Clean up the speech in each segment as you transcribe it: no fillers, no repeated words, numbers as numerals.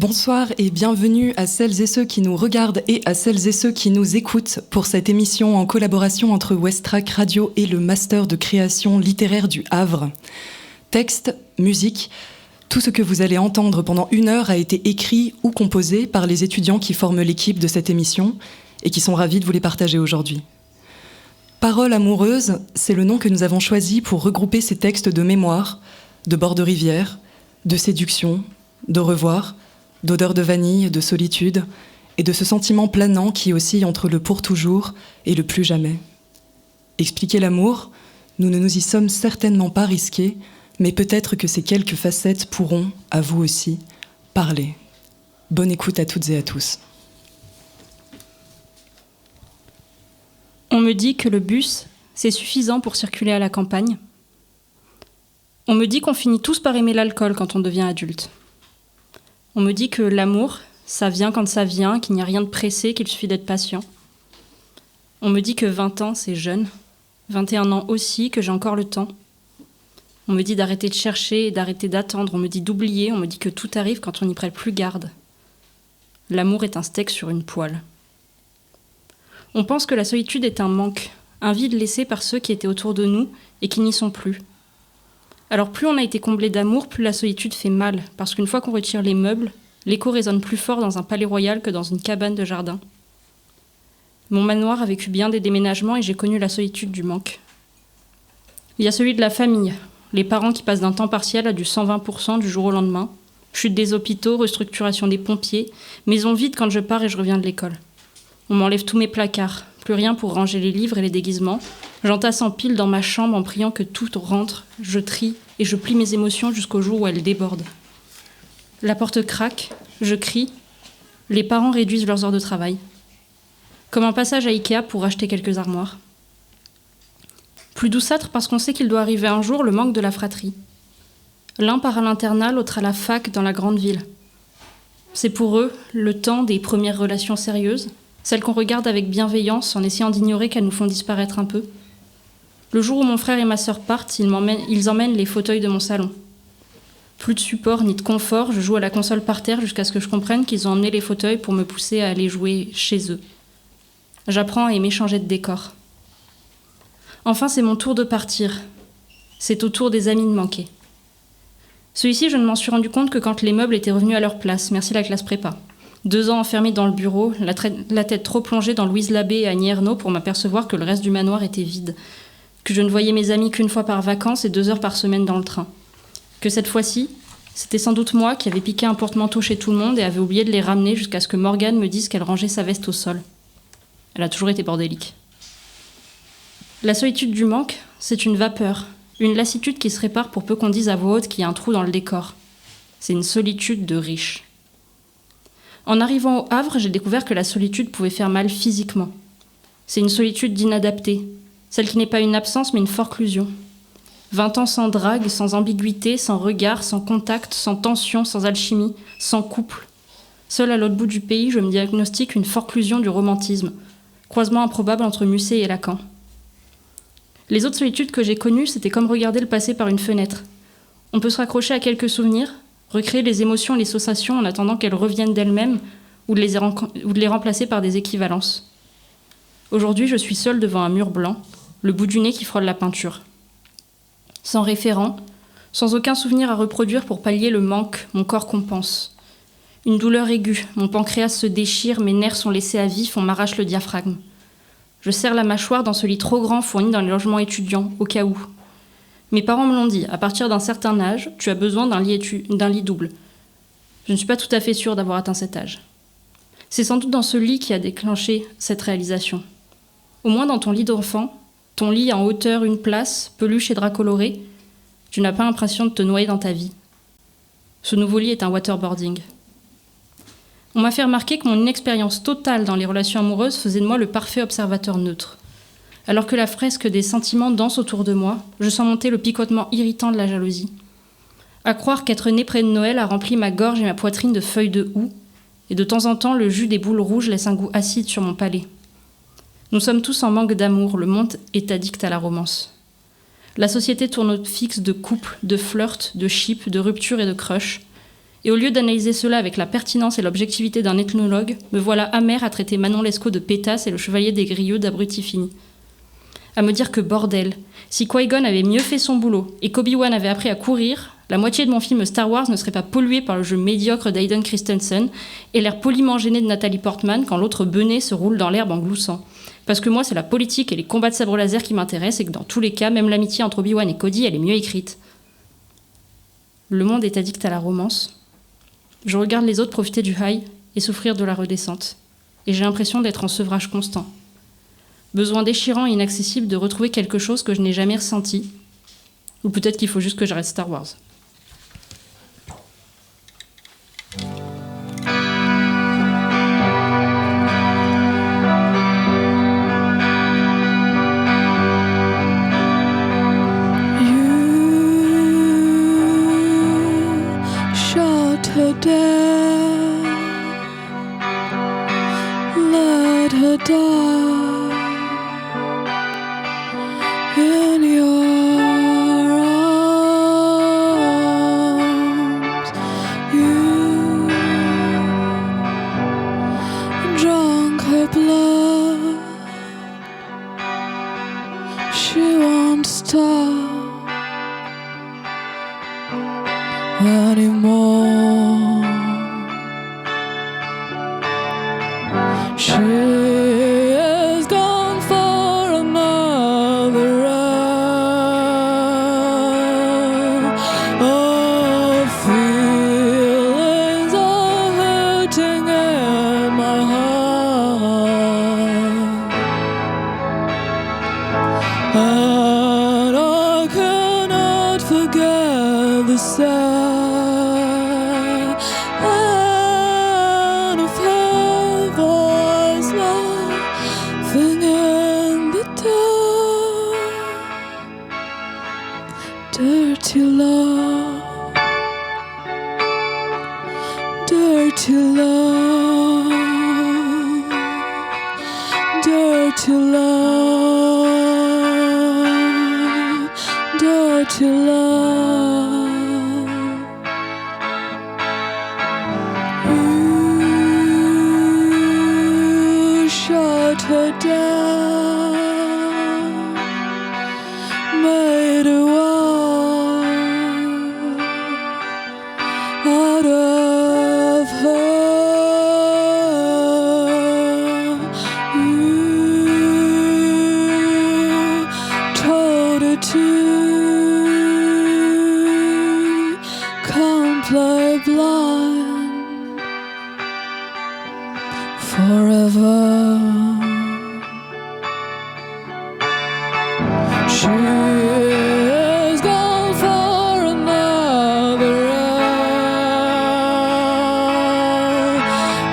Bonsoir et bienvenue à celles et ceux qui nous regardent et à celles et ceux qui nous écoutent pour cette émission en collaboration entre Westrack Radio et le Master de création littéraire du Havre. Texte, musique, tout ce que vous allez entendre pendant 1 heure a été écrit ou composé par les étudiants qui forment l'équipe de cette émission et qui sont ravis de vous les partager aujourd'hui. Paroles amoureuses, c'est le nom que nous avons choisi pour regrouper ces textes de mémoire, de bord de rivière, de séduction, de revoir, d'odeur de vanille, de solitude, et de ce sentiment planant qui oscille entre le pour toujours et le plus jamais. Expliquer l'amour, nous ne nous y sommes certainement pas risqués, mais peut-être que ces quelques facettes pourront, à vous aussi, parler. Bonne écoute à toutes et à tous. On me dit que le bus, c'est suffisant pour circuler à la campagne. On me dit qu'on finit tous par aimer l'alcool quand on devient adulte. On me dit que l'amour, ça vient quand ça vient, qu'il n'y a rien de pressé, qu'il suffit d'être patient. On me dit que 20 ans, c'est jeune. 21 ans aussi, que j'ai encore le temps. On me dit d'arrêter de chercher et d'arrêter d'attendre. On me dit d'oublier. On me dit que tout arrive quand on n'y prête plus garde. L'amour est un steak sur une poêle. On pense que la solitude est un manque, un vide laissé par ceux qui étaient autour de nous et qui n'y sont plus. Alors plus on a été comblé d'amour, plus la solitude fait mal, parce qu'une fois qu'on retire les meubles, l'écho résonne plus fort dans un palais royal que dans une cabane de jardin. Mon manoir a vécu bien des déménagements et j'ai connu la solitude du manque. Il y a celui de la famille, les parents qui passent d'un temps partiel à du 120% du jour au lendemain, chute des hôpitaux, restructuration des pompiers, maison vide quand je pars et je reviens de l'école. On m'enlève tous mes placards, plus rien pour ranger les livres et les déguisements. J'entasse en pile dans ma chambre en priant que tout rentre, je trie et je plie mes émotions jusqu'au jour où elles débordent. La porte craque, je crie, les parents réduisent leurs heures de travail. Comme un passage à Ikea pour acheter quelques armoires. Plus douceâtre parce qu'on sait qu'il doit arriver un jour le manque de la fratrie. L'un part à l'internat, l'autre à la fac dans la grande ville. C'est pour eux le temps des premières relations sérieuses, celles qu'on regarde avec bienveillance en essayant d'ignorer qu'elles nous font disparaître un peu. Le jour où mon frère et ma sœur partent, ils emmènent les fauteuils de mon salon. Plus de support ni de confort, je joue à la console par terre jusqu'à ce que je comprenne qu'ils ont emmené les fauteuils pour me pousser à aller jouer chez eux. J'apprends à aimer changer de décor. Enfin, c'est mon tour de partir. C'est au tour des amis de manquer. Celui-ci, je ne m'en suis rendu compte que quand les meubles étaient revenus à leur place, merci la classe prépa. 2 ans enfermée dans le bureau, la tête trop plongée dans Louise Labbé et Annie Ernaux pour m'apercevoir que le reste du manoir était vide, que je ne voyais mes amis qu'une fois par vacances et 2 heures par semaine dans le train. Que cette fois-ci, c'était sans doute moi qui avais piqué un porte-manteau chez tout le monde et avait oublié de les ramener jusqu'à ce que Morgane me dise qu'elle rangeait sa veste au sol. Elle a toujours été bordélique. La solitude du manque, c'est une vapeur, une lassitude qui se répare pour peu qu'on dise à voix haute qu'il y a un trou dans le décor. C'est une solitude de riche. En arrivant au Havre, j'ai découvert que la solitude pouvait faire mal physiquement. C'est une solitude d'inadapté, celle qui n'est pas une absence mais une forclusion. 20 ans sans drague, sans ambiguïté, sans regard, sans contact, sans tension, sans alchimie, sans couple. Seul à l'autre bout du pays, je me diagnostique une forclusion du romantisme, croisement improbable entre Musset et Lacan. Les autres solitudes que j'ai connues, c'était comme regarder le passé par une fenêtre. On peut se raccrocher à quelques souvenirs, recréer les émotions et les sensations en attendant qu'elles reviennent d'elles-mêmes ou de les remplacer par des équivalences. Aujourd'hui, je suis seule devant un mur blanc, le bout du nez qui frôle la peinture. Sans référent, sans aucun souvenir à reproduire pour pallier le manque, mon corps compense. Une douleur aiguë, mon pancréas se déchire, mes nerfs sont laissés à vif, on m'arrache le diaphragme. Je serre la mâchoire dans ce lit trop grand fourni dans les logements étudiants, au cas où. Mes parents me l'ont dit, à partir d'un certain âge, tu as besoin d'un lit double. Je ne suis pas tout à fait sûre d'avoir atteint cet âge. C'est sans doute dans ce lit qui a déclenché cette réalisation. Au moins dans ton lit d'enfant, ton lit en hauteur, une place, peluche et drap coloré, tu n'as pas l'impression de te noyer dans ta vie. Ce nouveau lit est un waterboarding. On m'a fait remarquer que mon inexpérience totale dans les relations amoureuses faisait de moi le parfait observateur neutre. Alors que la fresque des sentiments danse autour de moi, je sens monter le picotement irritant de la jalousie. À croire qu'être née près de Noël a rempli ma gorge et ma poitrine de feuilles de houx, et de temps en temps, le jus des boules rouges laisse un goût acide sur mon palais. Nous sommes tous en manque d'amour, le monde est addict à la romance. La société tourne au fixe de couple, de flirt, de chip, de rupture et de crush. Et au lieu d'analyser cela avec la pertinence et l'objectivité d'un ethnologue, me voilà amère à traiter Manon Lescaut de pétasse et le chevalier des Grieux d'abruti fini. À me dire que bordel, si Qui-Gon avait mieux fait son boulot et qu'Obi-Wan avait appris à courir, la moitié de mon film Star Wars ne serait pas polluée par le jeu médiocre d'Hayden Christensen et l'air poliment gêné de Nathalie Portman quand l'autre benet se roule dans l'herbe en gloussant. Parce que moi, c'est la politique et les combats de sabre laser qui m'intéressent et que dans tous les cas, même l'amitié entre Obi-Wan et Cody, elle est mieux écrite. Le monde est addict à la romance. Je regarde les autres profiter du high et souffrir de la redescente. Et j'ai l'impression d'être en sevrage constant. Besoin déchirant et inaccessible de retrouver quelque chose que je n'ai jamais ressenti. Ou peut-être qu'il faut juste que j'arrête Star Wars. Her down, let her die in your arms. You drunk her blood, she won't stop anymore. She is gone for another round of feelings are hurting in my heart, and I cannot forget the sound of her voice laughing in the dark. Dirty love, dirty love, dirty love, dirty love. You shut her down, made a wall out of her. You told her to come play blind forever. She is gone for another round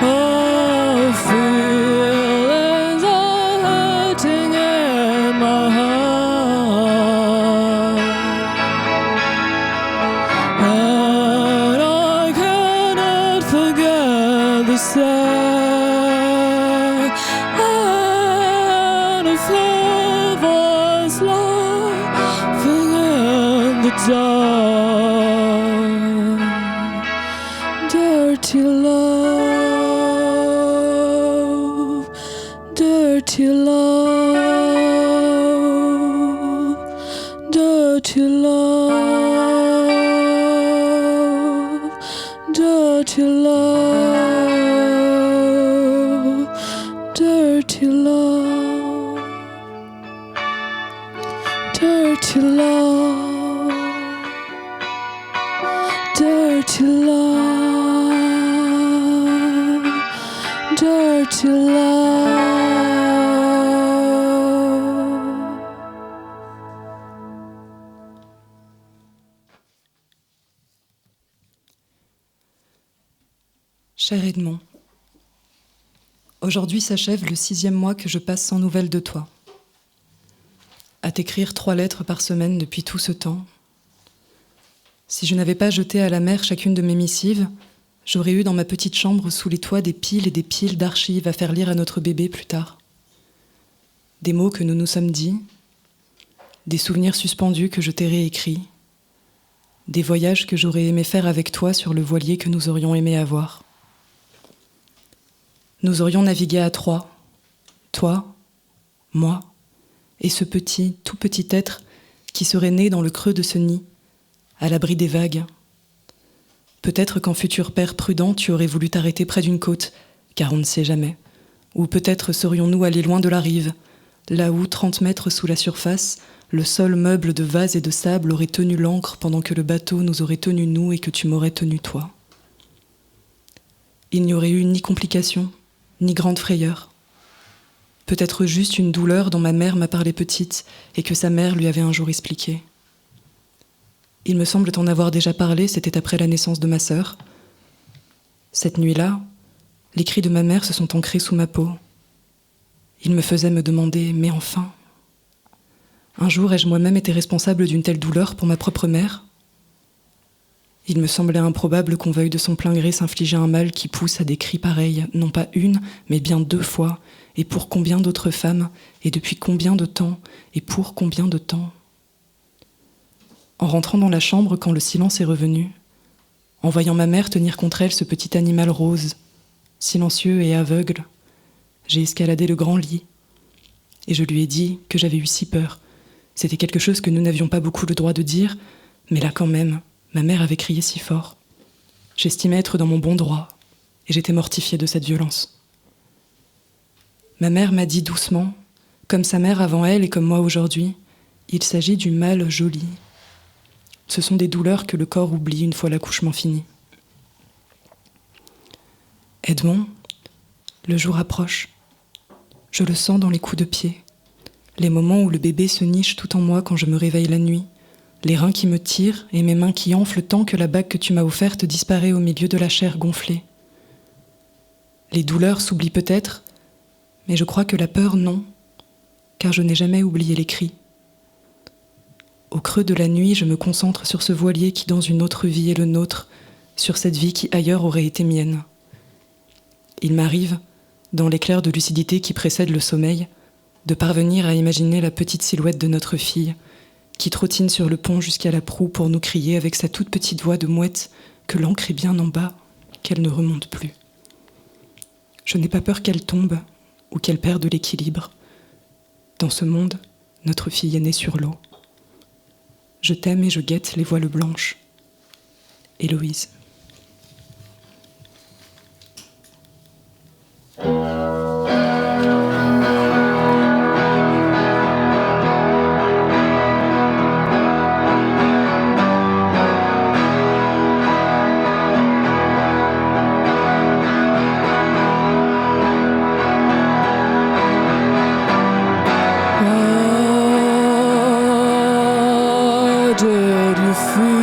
of feelings are hurting in my heart, and I cannot forget the sound of her voice laughing in the dark. Dirty love, dirty love, dirty love, dirty love, dirty love, dirty love, dirty love, dirty love. Cher Edmond, aujourd'hui s'achève le 6e mois que je passe sans nouvelles de toi. À t'écrire 3 lettres par semaine depuis tout ce temps. Si je n'avais pas jeté à la mer chacune de mes missives, j'aurais eu dans ma petite chambre sous les toits des piles et des piles d'archives à faire lire à notre bébé plus tard. Des mots que nous nous sommes dit, des souvenirs suspendus que je t'ai réécrits, des voyages que j'aurais aimé faire avec toi sur le voilier que nous aurions aimé avoir. Nous aurions navigué à trois, toi, moi, et ce petit, tout petit être qui serait né dans le creux de ce nid, à l'abri des vagues. Peut-être qu'en futur père prudent, tu aurais voulu t'arrêter près d'une côte, car on ne sait jamais. Ou peut-être serions-nous allés loin de la rive, là où, 30 mètres sous la surface, le sol meuble de vases et de sable aurait tenu l'ancre pendant que le bateau nous aurait tenus nous et que tu m'aurais tenu toi. Il n'y aurait eu ni complication, ni grande frayeur. Peut-être juste une douleur dont ma mère m'a parlé petite et que sa mère lui avait un jour expliqué. Il me semble t'en avoir déjà parlé, c'était après la naissance de ma sœur. Cette nuit-là, les cris de ma mère se sont ancrés sous ma peau. Ils me faisaient me demander « mais enfin ?» Un jour, ai-je moi-même été responsable d'une telle douleur pour ma propre mère ? Il me semblait improbable qu'on veuille de son plein gré s'infliger un mal qui pousse à des cris pareils, non pas une, mais bien 2 fois, et pour combien d'autres femmes, et depuis combien de temps, et pour combien de temps ? En rentrant dans la chambre quand le silence est revenu, en voyant ma mère tenir contre elle ce petit animal rose, silencieux et aveugle, j'ai escaladé le grand lit, et je lui ai dit que j'avais eu si peur. C'était quelque chose que nous n'avions pas beaucoup le droit de dire, mais là quand même, ma mère avait crié si fort. J'estimais être dans mon bon droit, et j'étais mortifiée de cette violence. Ma mère m'a dit doucement, comme sa mère avant elle et comme moi aujourd'hui, il s'agit du mal joli. Ce sont des douleurs que le corps oublie une fois l'accouchement fini. Edmond, le jour approche. Je le sens dans les coups de pied, les moments où le bébé se niche tout en moi quand je me réveille la nuit, les reins qui me tirent et mes mains qui enflent tant que la bague que tu m'as offerte disparaît au milieu de la chair gonflée. Les douleurs s'oublient peut-être, mais je crois que la peur, non, car je n'ai jamais oublié les cris. Au creux de la nuit, je me concentre sur ce voilier qui dans une autre vie est le nôtre, sur cette vie qui ailleurs aurait été mienne. Il m'arrive, dans l'éclair de lucidité qui précède le sommeil, de parvenir à imaginer la petite silhouette de notre fille, qui trottine sur le pont jusqu'à la proue pour nous crier avec sa toute petite voix de mouette que l'ancre est bien en bas, qu'elle ne remonte plus. Je n'ai pas peur qu'elle tombe ou qu'elle perde l'équilibre. Dans ce monde, notre fille est née sur l'eau. Je t'aime et je guette les voiles blanches. Héloïse. Did you feel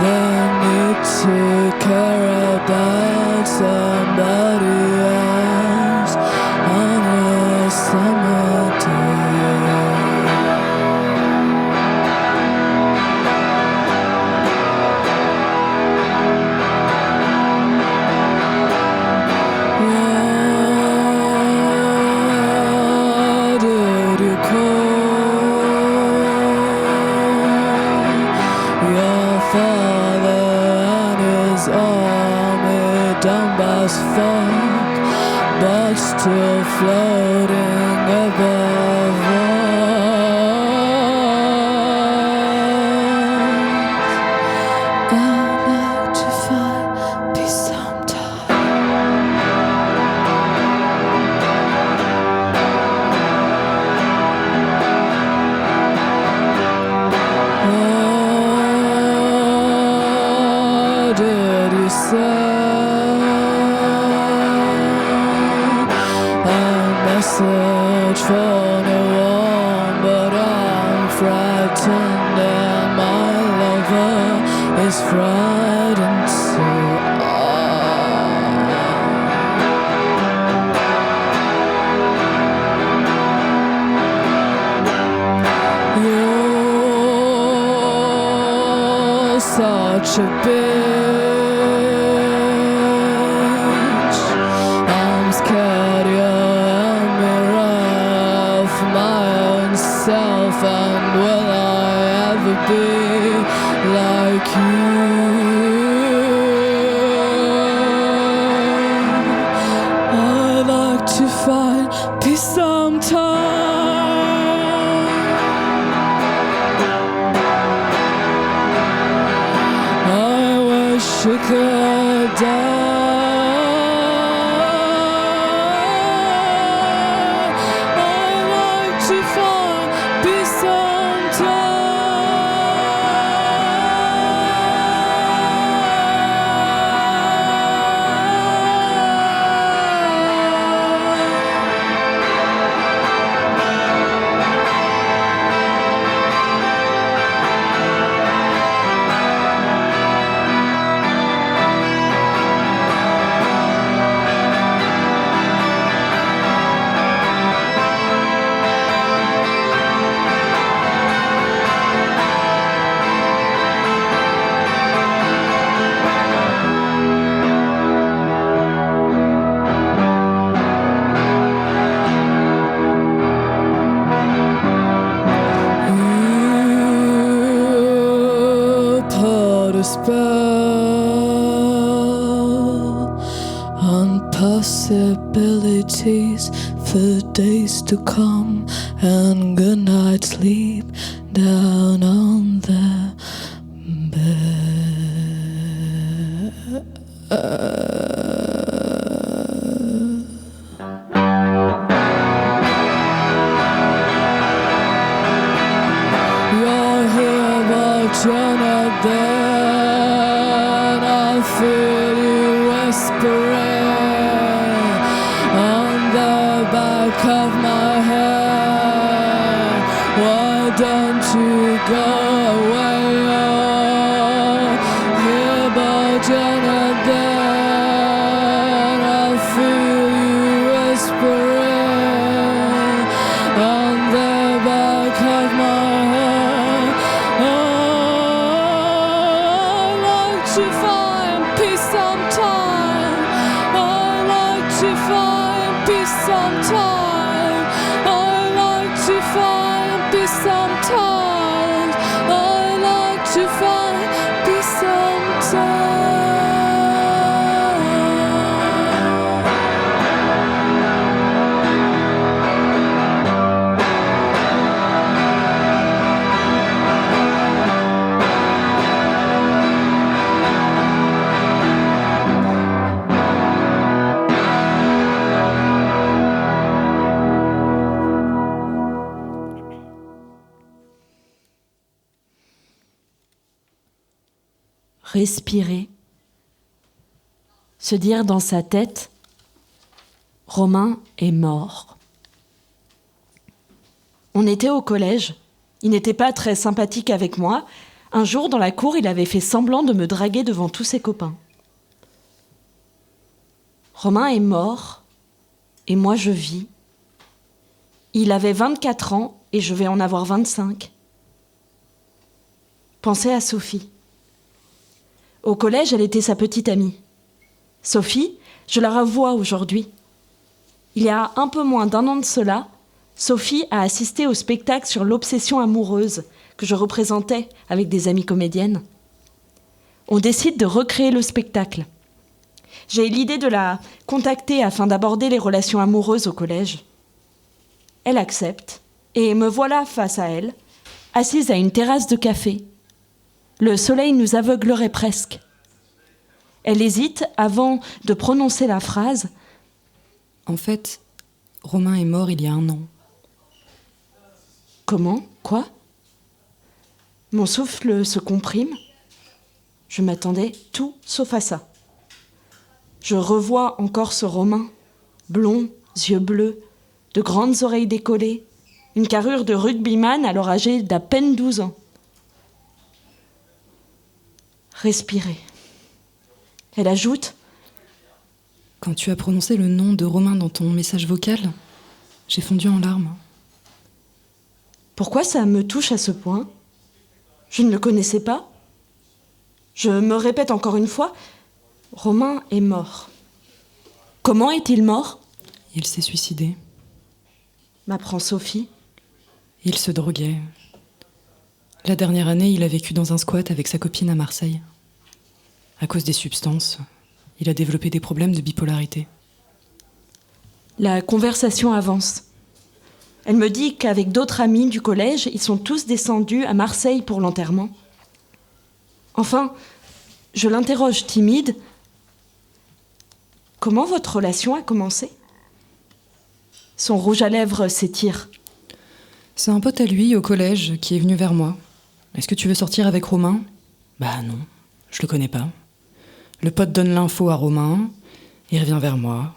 the need to care about somebody else on a summer day? But still floating above us. I'd like to find peace sometime. What did you say? Message for no one, but I'm frightened and my lover is frightened too. You're such a bitch. I'm scared you're self and trickle down. I like to find peace spell on possibilities for days to come, and good night sleep down on the You're here but you're not there. I feel you whispering on the back of my head. Why don't you go away? You're here but you're not there. I feel you whispering on the back of my head. I like to find peace sometime. I like to find peace sometime. I like to find peace sometimes. I like to find peace sometimes. Respirer, se dire dans sa tête, Romain est mort. On était au collège, il n'était pas très sympathique avec moi. Un jour, dans la cour, il avait fait semblant de me draguer devant tous ses copains. Romain est mort, et moi je vis. Il avait 24 ans, et je vais en avoir 25. Pensez à Sophie. Au collège, elle était sa petite amie. Sophie, je la revois aujourd'hui. Il y a un peu moins d'1 an de cela, Sophie a assisté au spectacle sur l'obsession amoureuse que je représentais avec des amies comédiennes. On décide de recréer le spectacle. J'ai l'idée de la contacter afin d'aborder les relations amoureuses au collège. Elle accepte, et me voilà face à elle, assise à une terrasse de café. Le soleil nous aveuglerait presque. Elle hésite avant de prononcer la phrase. En fait, Romain est mort il y a 1 an. Comment ? Quoi ? Mon souffle se comprime. Je m'attendais tout sauf à ça. Je revois encore ce Romain, blond, yeux bleus, de grandes oreilles décollées, une carrure de rugbyman alors âgé d'à peine 12 ans. Respirer. Elle ajoute : Quand tu as prononcé le nom de Romain dans ton message vocal, j'ai fondu en larmes. Pourquoi ça me touche à ce point ? Je ne le connaissais pas. Je me répète encore une fois, Romain est mort. Comment est-il mort ? Il s'est suicidé. M'apprend Sophie. Il se droguait. La dernière année, il a vécu dans un squat avec sa copine à Marseille. À cause des substances, il a développé des problèmes de bipolarité. La conversation avance. Elle me dit qu'avec d'autres amis du collège, ils sont tous descendus à Marseille pour l'enterrement. Enfin, Je l'interroge timide. Comment votre relation a commencé ? Son rouge à lèvres s'étire. C'est un pote à lui au collège qui est venu vers moi. Est-ce que tu veux sortir avec Romain ? Bah non, je le connais pas. Le pote donne l'info à Romain, il revient vers moi.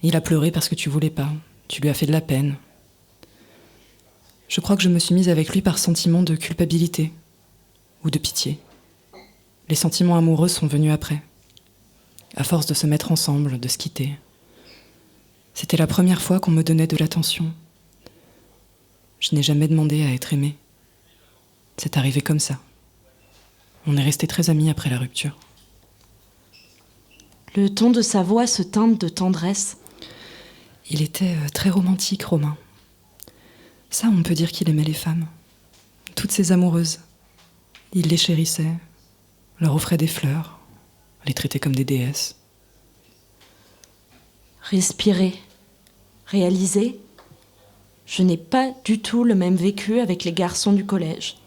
Il a pleuré parce que tu voulais pas. Tu lui as fait de la peine. Je crois que je me suis mise avec lui par sentiment de culpabilité ou de pitié. Les sentiments amoureux sont venus après, à force de se mettre ensemble, de se quitter. C'était la première fois qu'on me donnait de l'attention. Je n'ai jamais demandé à être aimée. C'est arrivé comme ça. On est restés très amis après la rupture. Le ton de sa voix se teinte de tendresse. Il était très romantique, Romain. Ça, on peut dire qu'il aimait les femmes. Toutes ses amoureuses. Il les chérissait, leur offrait des fleurs, les traitait comme des déesses. Respirer, réaliser. Je n'ai pas du tout le même vécu avec les garçons du collège.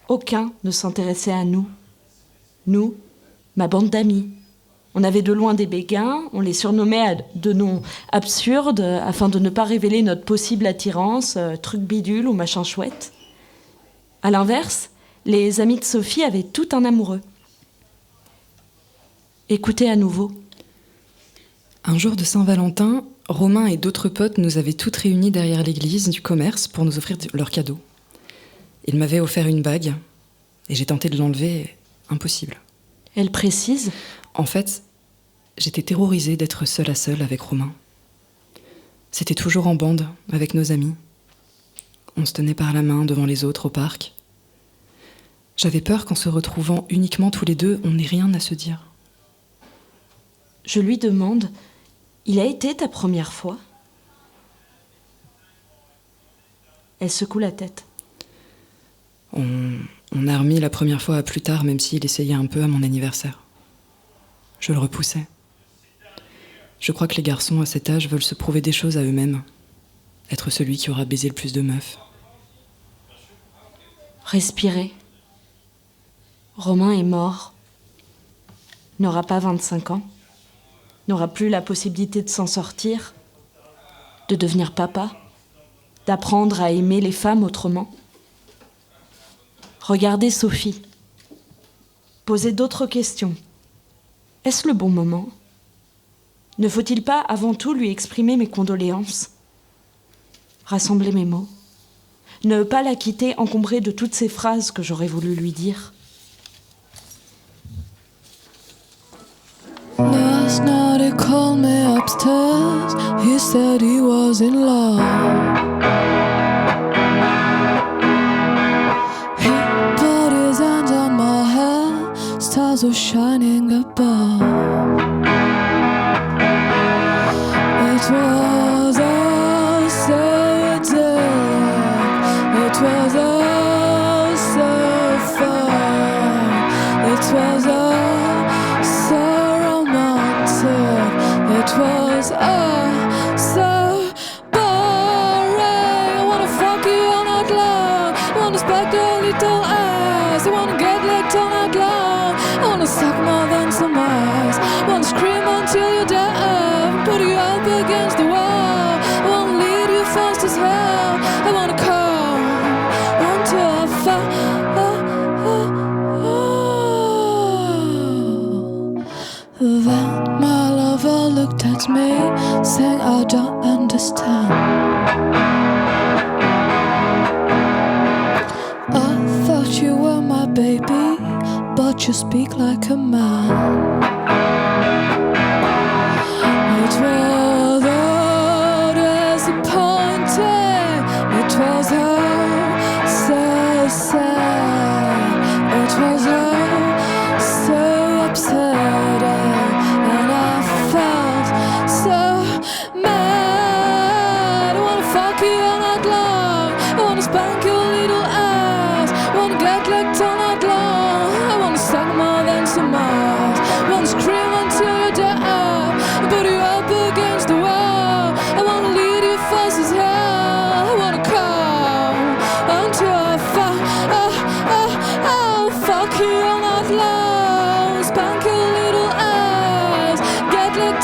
Aucun ne s'intéressait à nous. Nous, ma bande d'amis. On avait de loin des béguins, on les surnommait de noms absurdes afin de ne pas révéler notre possible attirance, truc bidule ou machin chouette. À l'inverse, les amis de Sophie avaient tout un amoureux. Écoutez à nouveau. Un jour de Saint-Valentin, Romain et d'autres potes nous avaient toutes réunies derrière l'église du commerce pour nous offrir leurs cadeaux. Ils m'avaient offert une bague et j'ai tenté de l'enlever, impossible. Elle précise. En fait, j'étais terrorisée d'être seule à seule avec Romain. C'était toujours en bande, avec nos amis. On se tenait par la main devant les autres au parc. J'avais peur qu'en se retrouvant uniquement tous les deux, on n'ait rien à se dire. Je lui demande, il a été ta première fois ? Elle secoue la tête. On a remis la première fois à plus tard, même s'il essayait un peu à mon anniversaire. Je le repoussais. Je crois que les garçons à cet âge veulent se prouver des choses à eux-mêmes. Être celui qui aura baisé le plus de meufs. Respirer. Romain est mort. N'aura pas 25 ans. N'aura plus la possibilité de s'en sortir. De devenir papa. D'apprendre à aimer les femmes autrement. Regardez Sophie. Posez d'autres questions. Est-ce le bon moment ? Ne faut-il pas avant tout lui exprimer mes condoléances ? Rassembler mes mots ? Ne pas la quitter encombrée de toutes ces phrases que j'aurais voulu lui dire ? Last night he called me upstairs. He said he was in love. He put his hands on my head. Stars were shining above. It was all so idyllic. It was all so fun. It was all so romantic. It was all so boring. I wanna fuck you all night long. I wanna spank your little ass. I wanna get licked all night long. I wanna suck more than some ass. I wanna scream until you're dead. Put you up against the wall. I wanna lead you fast as hell. I wanna come until I fall. Then my lover looked at me, saying I don't understand. I thought you were my baby, but you speak like a man. It was all disappointing. It was all so sad. It was all so upsetting. And I felt so mad. I wanna fuck you all night long. I wanna spank your little ass. I wanna get licked all night long. I wanna suck more than some ass. I wanna scream until you're dead. Put you up against the wall. I wanna lead you fast as hell. I wanna come until I fall. I'll fuck you all night long.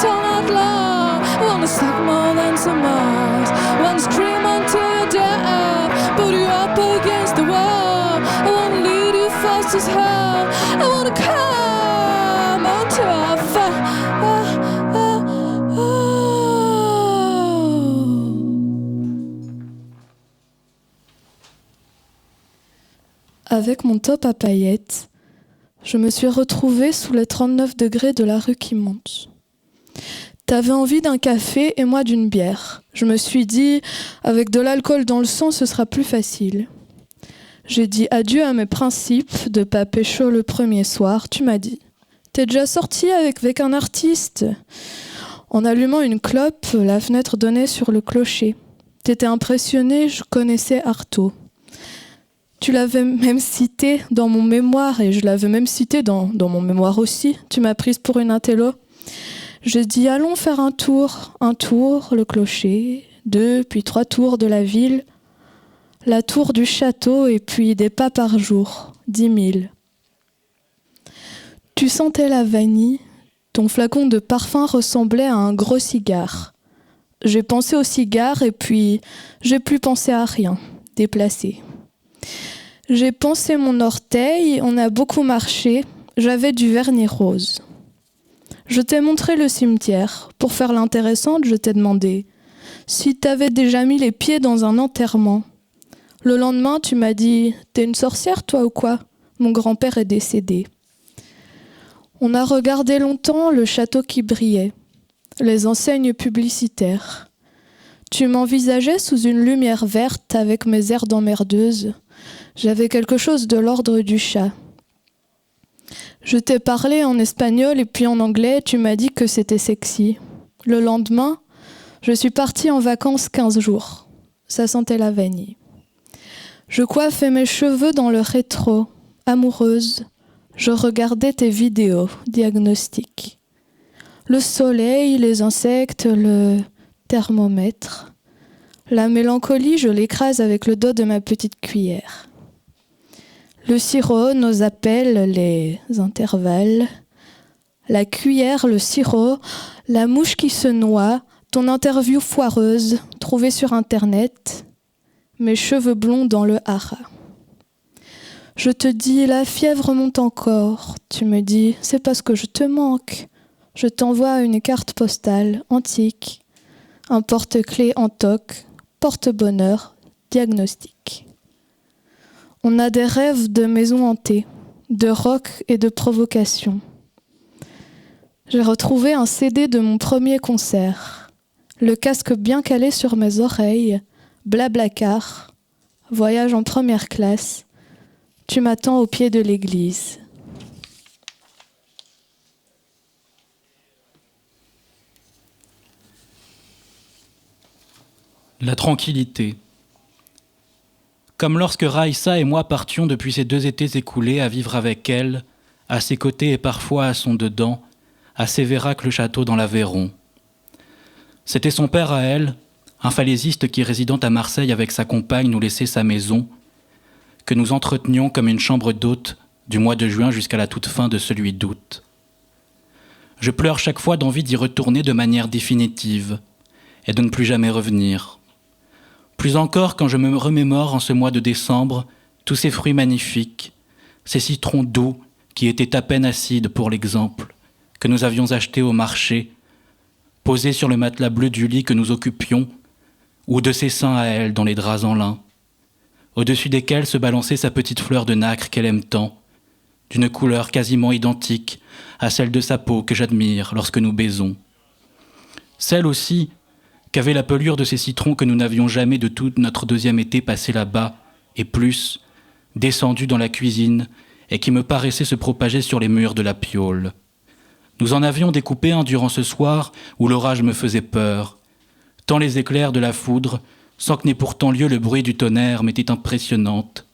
tongue out loud. I wanna suck more than some Mars. I wanna scream until you're dead, put you up against the wall. I wanna lead you fast as hell. I wanna come until I fall. Avec mon top à paillettes, je me suis retrouvée sous les 39 degrés de la rue qui monte. T'avais envie d'un café et moi d'une bière. Je me suis dit, avec de l'alcool dans le sang, ce sera plus facile. J'ai dit adieu à mes principes de pas pécho le premier soir. Tu m'as dit, t'es déjà sortie avec un artiste? En allumant une clope, la fenêtre donnait sur le clocher. T'étais impressionnée, je connaissais Artaud. Tu l'avais même cité dans mon mémoire et je l'avais même cité dans mon mémoire aussi. Tu m'as prise pour une intello. J'ai dit allons faire un tour, le clocher, 2 puis 3 tours de la ville, la tour du château et puis des pas par jour, 10 000. Tu sentais la vanille, ton flacon de parfum ressemblait à un gros cigare. J'ai pensé au cigare et puis j'ai plus pensé à rien, déplacé. J'ai pensé mon orteil, on a beaucoup marché, j'avais du vernis rose. Je t'ai montré le cimetière. Pour faire l'intéressante, je t'ai demandé si t'avais déjà mis les pieds dans un enterrement. Le lendemain, tu m'as dit « T'es une sorcière, toi, ou quoi ? Mon grand-père est décédé. » On a regardé longtemps le château qui brillait, les enseignes publicitaires. Tu m'envisageais sous une lumière verte avec mes airs d'emmerdeuse. J'avais quelque chose de l'ordre du chat. Je t'ai parlé en espagnol et puis en anglais, tu m'as dit que c'était sexy. Le lendemain, je suis partie en vacances 15 jours. Ça sentait la vanille. Je coiffais mes cheveux dans le rétro, amoureuse. Je regardais tes vidéos, diagnostic. Le soleil, les insectes, le thermomètre. La mélancolie, je l'écrase avec le dos de ma petite cuillère. Le sirop, nos appels, les intervalles. La cuillère, le sirop, la mouche qui se noie, ton interview foireuse, trouvée sur Internet, mes cheveux blonds dans le hara. Je te dis, la fièvre monte encore. Tu me dis, c'est parce que je te manque. Je t'envoie une carte postale antique, un porte-clés en toc, porte-bonheur, diagnostic. On a des rêves de maisons hantées, de rock et de provocation. J'ai retrouvé un CD de mon premier concert, le casque bien calé sur mes oreilles, Blablacar, voyage en première classe, tu m'attends au pied de l'église. La tranquillité. Comme lorsque Raïssa et moi partions depuis ces 2 étés écoulés à vivre avec elle, à ses côtés et parfois à son dedans, à Sévérac-le-Château dans l'Aveyron. C'était son père à elle, un falaisiste qui, résidant à Marseille avec sa compagne, nous laissait sa maison, que nous entretenions comme une chambre d'hôte du mois de juin jusqu'à la toute fin de celui d'août. Je pleure chaque fois d'envie d'y retourner de manière définitive et de ne plus jamais revenir. Plus encore quand je me remémore en ce mois de décembre tous ces fruits magnifiques, ces citrons doux qui étaient à peine acides pour l'exemple, que nous avions achetés au marché, posés sur le matelas bleu du lit que nous occupions, ou de ses seins à elle dans les draps en lin, au-dessus desquels se balançait sa petite fleur de nacre qu'elle aime tant, d'une couleur quasiment identique à celle de sa peau que j'admire lorsque nous baisons. Celle aussi qu'avait la pelure de ces citrons que nous n'avions jamais de tout notre 2e été passé là-bas, et plus, descendu dans la cuisine, et qui me paraissait se propager sur les murs de la piaule. Nous en avions découpé un durant ce soir où l'orage me faisait peur, tant les éclairs de la foudre, sans que n'ait pourtant lieu le bruit du tonnerre, m'étaient impressionnantes,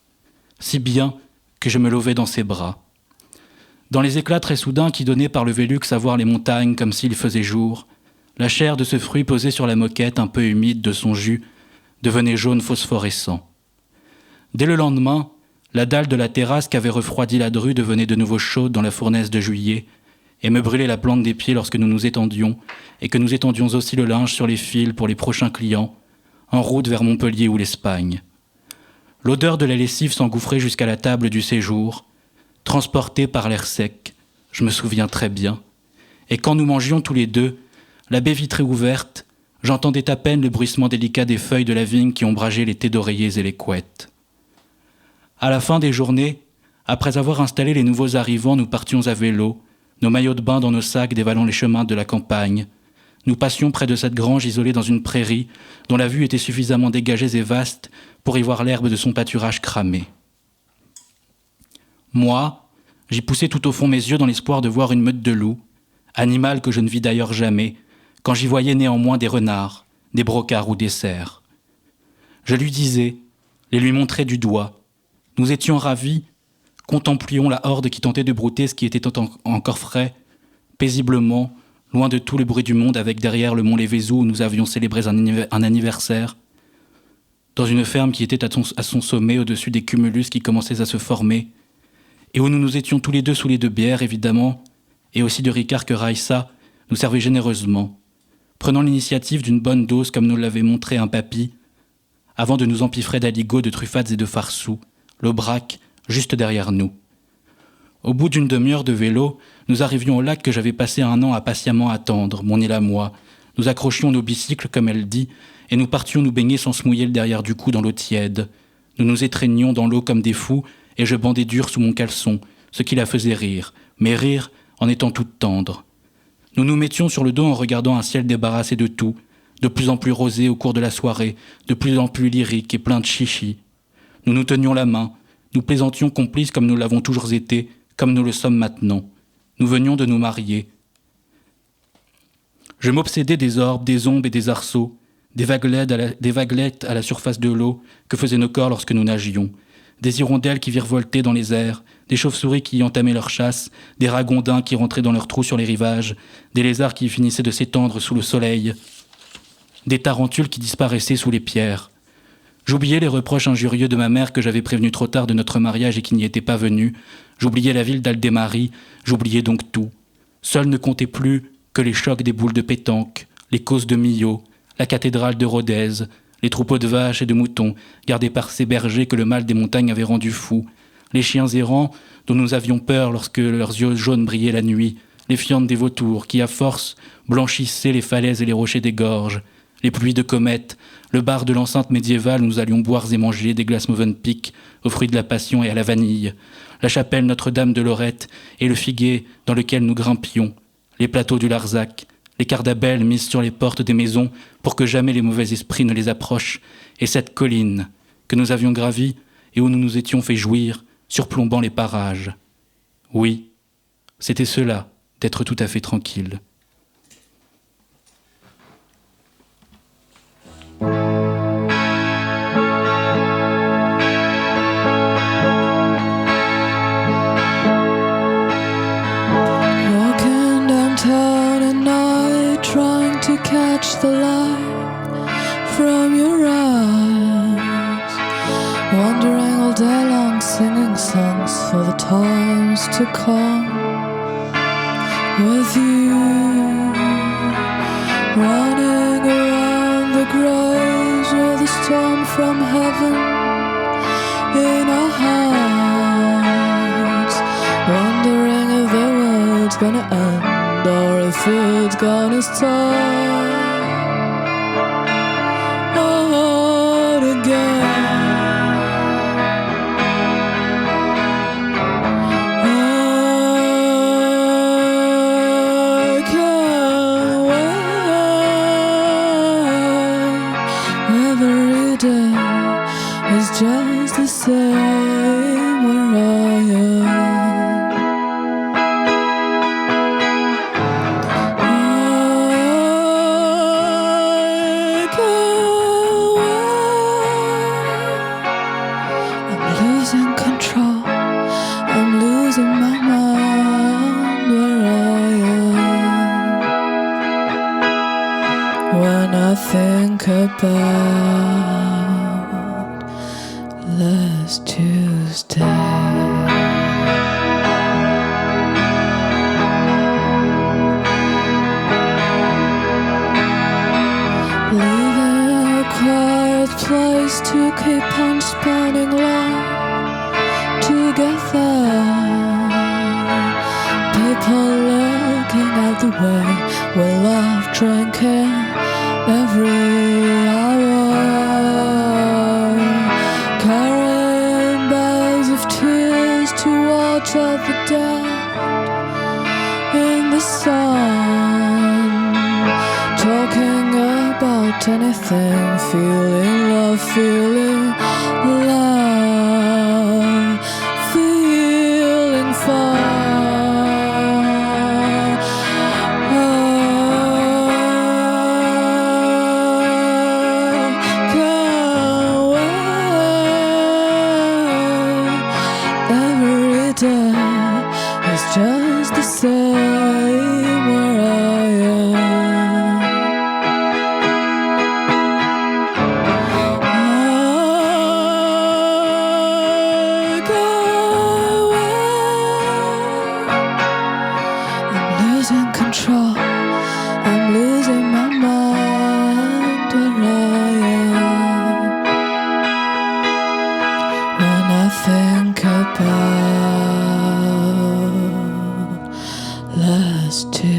si bien que je me levais dans ses bras. Dans les éclats très soudains qui donnaient par le Vélux à voir les montagnes comme s'il faisait jour, la chair de ce fruit posée sur la moquette un peu humide de son jus devenait jaune phosphorescent. Dès le lendemain, la dalle de la terrasse qu'avait refroidi la drue devenait de nouveau chaude dans la fournaise de juillet, et me brûler la plante des pieds lorsque nous nous étendions, et que nous étendions aussi le linge sur les fils pour les prochains clients, en route vers Montpellier ou l'Espagne. L'odeur de la lessive s'engouffrait jusqu'à la table du séjour, transportée par l'air sec, je me souviens très bien, et quand nous mangions tous les deux, la baie vitrée ouverte, j'entendais à peine le bruissement délicat des feuilles de la vigne qui ombrageaient les tais d'oreillers et les couettes. À la fin des journées, après avoir installé les nouveaux arrivants, nous partions à vélo, nos maillots de bain dans nos sacs dévalant les chemins de la campagne. Nous passions près de cette grange isolée dans une prairie dont la vue était suffisamment dégagée et vaste pour y voir l'herbe de son pâturage cramé. Moi, j'y poussais tout au fond mes yeux dans l'espoir de voir une meute de loups, animal que je ne vis d'ailleurs jamais, quand j'y voyais néanmoins des renards, des brocards ou des cerfs. Je lui disais, les lui montrais du doigt. Nous étions ravis, contemplions la horde qui tentait de brouter ce qui était encore frais, paisiblement, loin de tout le bruit du monde, avec derrière le mont Lévézou où nous avions célébré un anniversaire, dans une ferme qui était à son sommet au-dessus des cumulus qui commençaient à se former, et où nous étions tous les deux sous les deux bières, évidemment, et aussi de Ricard que Raissa nous servait généreusement, prenant l'initiative d'une bonne dose comme nous l'avait montré un papy, avant de nous empiffrer d'aligots, de truffades et de farsous, l'Aubrac juste derrière nous. Au bout d'une demi-heure de vélo, nous arrivions au lac que j'avais passé un an à patiemment attendre, mon île à moi. Nous accrochions nos bicycles, comme elle dit, et nous partions nous baigner sans se mouiller le derrière du cou dans l'eau tiède. Nous nous étreignions dans l'eau comme des fous, et je bandais dur sous mon caleçon, ce qui la faisait rire, mais rire en étant toute tendre. Nous nous mettions sur le dos en regardant un ciel débarrassé de tout, de plus en plus rosé au cours de la soirée, de plus en plus lyrique et plein de chichis. Nous nous tenions la main, nous plaisantions complices comme nous l'avons toujours été, comme nous le sommes maintenant. Nous venions de nous marier. Je m'obsédais des orbes, des ombres et des arceaux, des vaguelettes à la surface de l'eau que faisaient nos corps lorsque nous nagions, des hirondelles qui virevoltaient dans les airs, des chauves-souris qui y entamaient leur chasse, des ragondins qui rentraient dans leurs trous sur les rivages, des lézards qui finissaient de s'étendre sous le soleil, des tarentules qui disparaissaient sous les pierres. J'oubliais les reproches injurieux de ma mère que j'avais prévenu trop tard de notre mariage et qui n'y était pas venue. J'oubliais la ville d'Aldemarie, j'oubliais donc tout. Seul ne comptait plus que les chocs des boules de pétanque, les causes de Millau, la cathédrale de Rodez, les troupeaux de vaches et de moutons gardés par ces bergers que le mal des montagnes avait rendus fous, les chiens errants dont nous avions peur lorsque leurs yeux jaunes brillaient la nuit, les fientes des vautours qui, à force, blanchissaient les falaises et les rochers des gorges, les pluies de comètes, le bar de l'enceinte médiévale où nous allions boire et manger des glaces Movenpick aux fruits de la passion et à la vanille, la chapelle Notre-Dame de Lorette et le figuier dans lequel nous grimpions, les plateaux du Larzac, les cardabelles mises sur les portes des maisons pour que jamais les mauvais esprits ne les approchent, et cette colline que nous avions gravie et où nous nous étions fait jouir, surplombant les parages. Oui, c'était cela, d'être tout à fait tranquille. Walking downtown at night, trying to catch the light from your eyes, wandering all day long, singing songs for the times to come. With you, running around the graves with a storm from heaven in our hearts, wondering if the world's gonna end or if it's gonna start again. It's just the same where I am. I can't wait. I'm losing control. I'm losing my mind where I am. When I think about last Tuesday. people looking at the way we love drinking every hour, carrying bags of tears to water the dead in the sun, talking about anything, feeling love, feeling love, feeling fun. Every day is just the same where I am. I go away. I'm losing control. I'm losing my mind where I am. When I think about last Tuesday.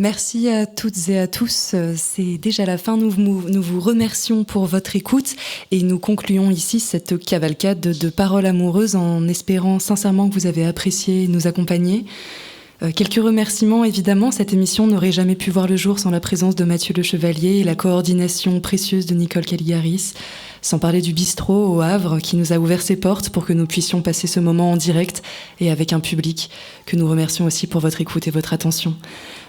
Merci à toutes et à tous. C'est déjà la fin. Nous vous remercions pour votre écoute et nous concluons ici cette cavalcade de paroles amoureuses en espérant sincèrement que vous avez apprécié nous accompagner. Quelques remerciements, évidemment. Cette émission n'aurait jamais pu voir le jour sans la présence de Mathieu Le Chevalier et la coordination précieuse de Nicole Caligaris, sans parler du bistrot au Havre qui nous a ouvert ses portes pour que nous puissions passer ce moment en direct et avec un public que nous remercions aussi pour votre écoute et votre attention.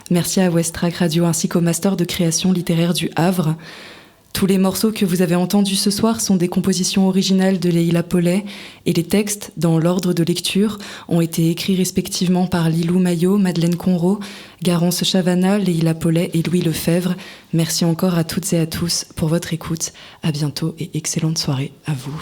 Merci à Westrack Radio ainsi qu'au Master de création littéraire du Havre. Tous les morceaux que vous avez entendus ce soir sont des compositions originales de Leila Paulet et les textes, dans l'ordre de lecture, ont été écrits respectivement par Lilou Maillot, Madeleine Conrot, Garance Chavana, Leila Paulet et Louis Lefebvre. Merci encore à toutes et à tous pour votre écoute. À bientôt et excellente soirée à vous.